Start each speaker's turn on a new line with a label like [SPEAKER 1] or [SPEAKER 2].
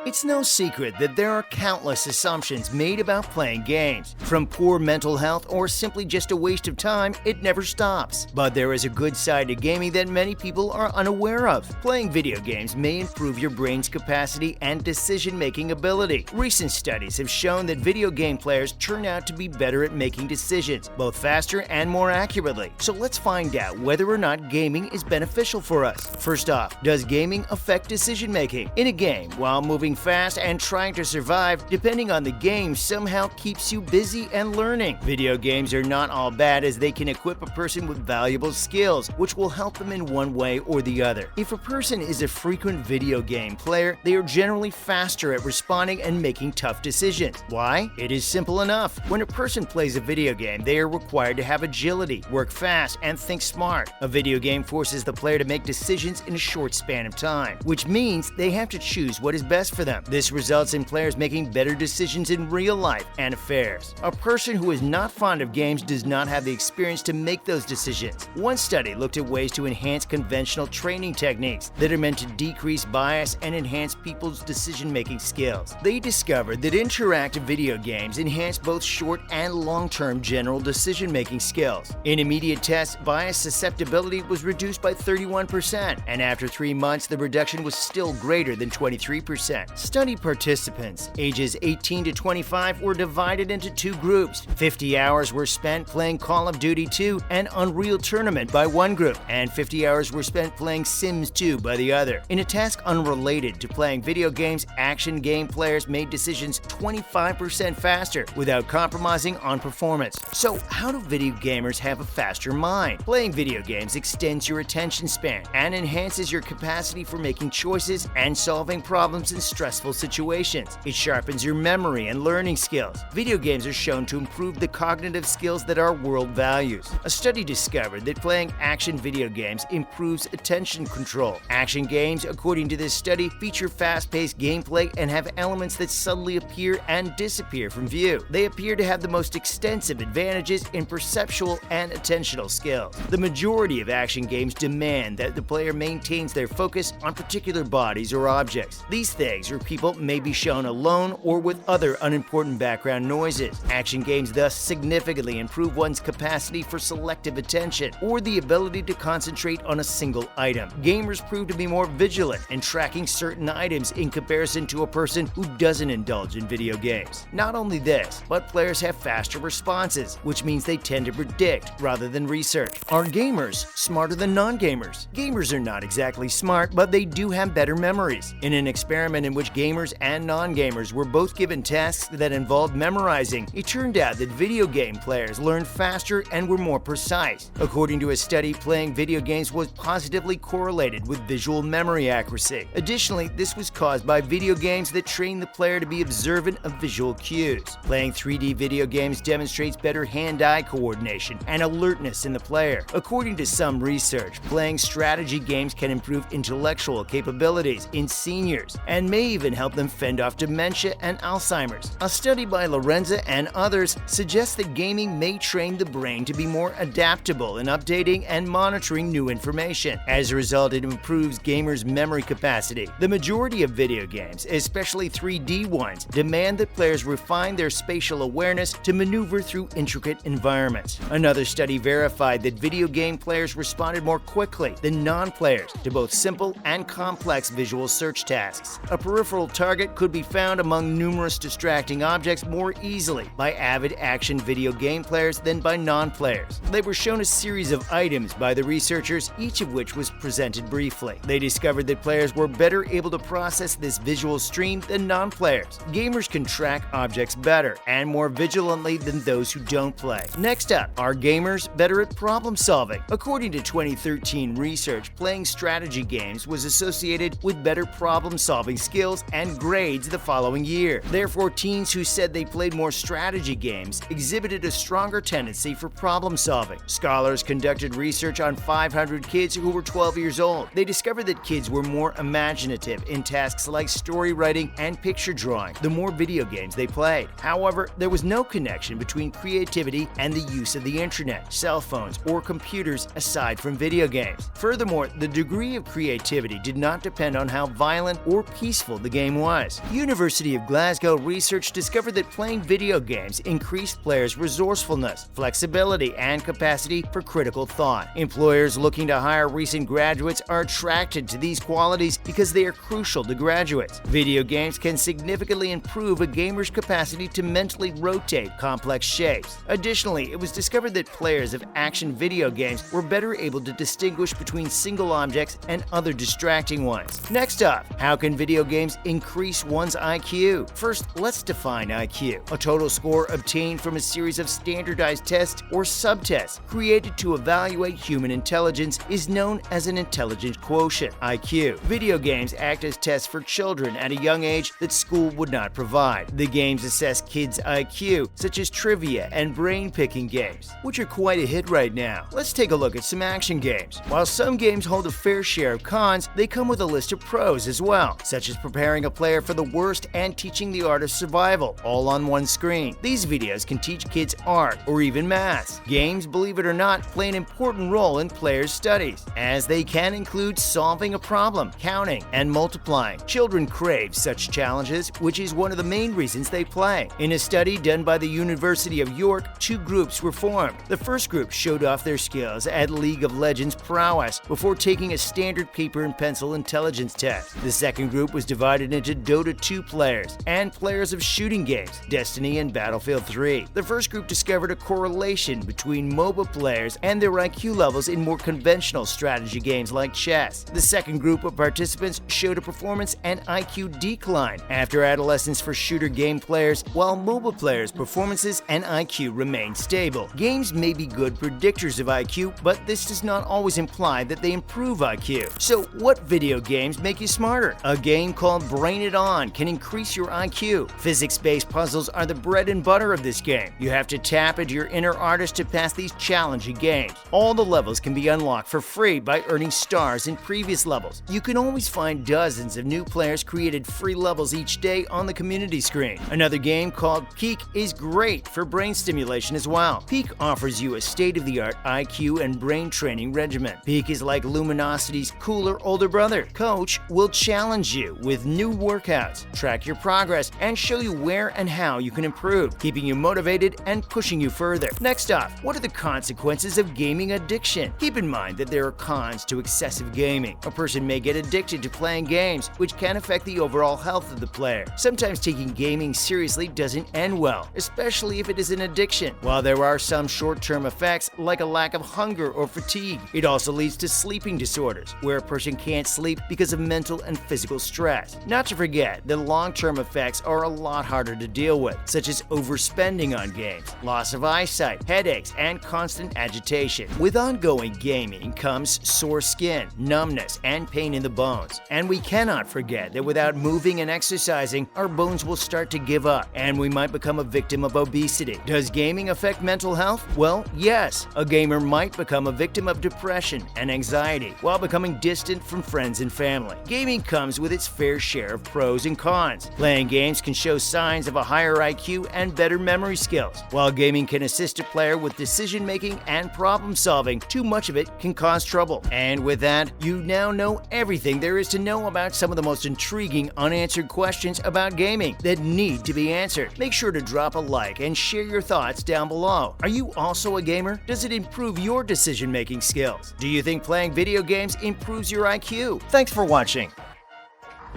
[SPEAKER 1] It's no secret that there are countless assumptions made about playing games. From poor mental health or simply just a waste of time, it never stops. But there is a good side to gaming that many people are unaware of. Playing video games may improve your brain's capacity and decision-making ability. Recent studies have shown that video game players turn out to be better at making decisions, both faster and more accurately. So let's find out whether or not gaming is beneficial for us. First off, does gaming affect decision-making? In a game, while moving fast and trying to survive, depending on the game somehow keeps you busy and learning. Video games are not all bad, as they can equip a person with valuable skills, which will help them in one way or the other. If a person is a frequent video game player, they are generally faster at responding and making tough decisions. Why? It is simple enough. When a person plays a video game, they are required to have agility, work fast, and think smart. A video game forces the player to make decisions in a short span of time, which means they have to choose what is best for them. This results in players making better decisions in real life and affairs. A person who is not fond of games does not have the experience to make those decisions. One study looked at ways to enhance conventional training techniques that are meant to decrease bias and enhance people's decision-making skills. They discovered that interactive video games enhance both short and long-term general decision-making skills. In immediate tests, bias susceptibility was reduced by 31%, and after 3 months, the reduction was still greater than 23%. Study participants, ages 18 to 25, were divided into two groups. 50 hours were spent playing Call of Duty 2 and Unreal Tournament by one group, and 50 hours were spent playing Sims 2 by the other. In a task unrelated to playing video games, action game players made decisions 25% faster without compromising on performance. So, how do video gamers have a faster mind? Playing video games extends your attention span and enhances your capacity for making choices and solving problems in stressful situations. It sharpens your memory and learning skills. Video games are shown to improve the cognitive skills that our world values. A study discovered that playing action video games improves attention control. Action games, according to this study, feature fast-paced gameplay and have elements that suddenly appear and disappear from view. They appear to have the most extensive advantages in perceptual and attentional skills. The majority of action games demand that the player maintains their focus on particular bodies or objects. These things or people may be shown alone or with other unimportant background noises. Action games thus significantly improve one's capacity for selective attention or the ability to concentrate on a single item. Gamers prove to be more vigilant in tracking certain items in comparison to a person who doesn't indulge in video games. Not only this, but players have faster responses, which means they tend to predict rather than research. Are gamers smarter than non-gamers? Gamers are not exactly smart, but they do have better memories. In an experiment in which gamers and non-gamers were both given tasks that involved memorizing, it turned out that video game players learned faster and were more precise. According to a study, playing video games was positively correlated with visual memory accuracy. Additionally, this was caused by video games that train the player to be observant of visual cues. Playing 3D video games demonstrates better hand-eye coordination and alertness in the player. According to some research, playing strategy games can improve intellectual capabilities in seniors and may even help them fend off dementia and Alzheimer's. A study by Lorenza and others suggests that gaming may train the brain to be more adaptable in updating and monitoring new information. As a result, it improves gamers' memory capacity. The majority of video games, especially 3D ones, demand that players refine their spatial awareness to maneuver through intricate environments. Another study verified that video game players responded more quickly than non-players to both simple and complex visual search tasks. A peripheral target could be found among numerous distracting objects more easily by avid action video game players than by non-players. They were shown a series of items by the researchers, each of which was presented briefly. They discovered that players were better able to process this visual stream than non-players. Gamers can track objects better and more vigilantly than those who don't play. Next up, are gamers better at problem solving? According to 2013 research, playing strategy games was associated with better problem-solving skills and grades the following year. Therefore, teens who said they played more strategy games exhibited a stronger tendency for problem-solving. Scholars conducted research on 500 kids who were 12 years old. They discovered that kids were more imaginative in tasks like story writing and picture drawing the more video games they played. However, there was no connection between creativity and the use of the internet, cell phones, or computers aside from video games. Furthermore, the degree of creativity did not depend on how violent or peaceful useful the game was. University of Glasgow research discovered that playing video games increased players' resourcefulness, flexibility, and capacity for critical thought. Employers looking to hire recent graduates are attracted to these qualities because they are crucial to graduates. Video games can significantly improve a gamer's capacity to mentally rotate complex shapes. Additionally, it was discovered that players of action video games were better able to distinguish between single objects and other distracting ones. Next up, how can video games increase one's IQ? First, let's define IQ. A total score obtained from a series of standardized tests or subtests created to evaluate human intelligence is known as an intelligence quotient, IQ. Video games act as tests for children at a young age that school would not provide. The games assess kids' IQ, such as trivia and brain-picking games, which are quite a hit right now. Let's take a look at some action games. While some games hold a fair share of cons, they come with a list of pros as well, such as preparing a player for the worst and teaching the art of survival, all on one screen. These videos can teach kids art or even math. Games, believe it or not, play an important role in players' studies, as they can include solving a problem, counting, and multiplying. Children crave such challenges, which is one of the main reasons they play. In a study done by the University of York, 2 groups were formed. The first group showed off their skills at League of Legends prowess before taking a standard paper and pencil intelligence test. The second group was divided into Dota 2 players and players of shooting games, Destiny and Battlefield 3. The first group discovered a correlation between MOBA players and their IQ levels in more conventional strategy games like chess. The second group of participants showed a performance and IQ decline after adolescence for shooter game players, while MOBA players' performances and IQ remained stable. Games may be good predictors of IQ, but this does not always imply that they improve IQ. So, what video games make you smarter? A game called Brain It On can increase your IQ. Physics-based puzzles are the bread and butter of this game. You have to tap into your inner artist to pass these challenging games. All the levels can be unlocked for free by earning stars in previous levels. You can always find dozens of new players created free levels each day on the community screen. Another game called Peak is great for brain stimulation as well. Peak offers you a state-of-the-art IQ and brain training regimen. Peak is like Luminosity's cooler older brother. Coach will challenge you with new workouts, track your progress, and show you where and how you can improve, keeping you motivated and pushing you further. Next up, what are the consequences of gaming addiction? Keep in mind that there are cons to excessive gaming. A person may get addicted to playing games, which can affect the overall health of the player. Sometimes taking gaming seriously doesn't end well, especially if it is an addiction. While there are some short-term effects, like a lack of hunger or fatigue, it also leads to sleeping disorders, where a person can't sleep because of mental and physical stress. Not to forget that long-term effects are a lot harder to deal with, such as overspending on games, loss of eyesight, headaches, and constant agitation. With ongoing gaming comes sore skin, numbness, and pain in the bones. And we cannot forget that without moving and exercising, our bones will start to give up, and we might become a victim of obesity. Does gaming affect mental health? Well, yes. A gamer might become a victim of depression and anxiety while becoming distant from friends and family. Gaming comes with its fair share of pros and cons. Playing games can show signs of a higher IQ and better memory skills. While gaming can assist a player with decision-making and problem-solving, too much of it can cause trouble. And with that, you now know everything there is to know about some of the most intriguing unanswered questions about gaming that need to be answered. Make sure to drop a like and share your thoughts down below. Are you also a gamer? Does it improve your decision-making skills? Do you think playing video games improves your IQ? Thanks for watching.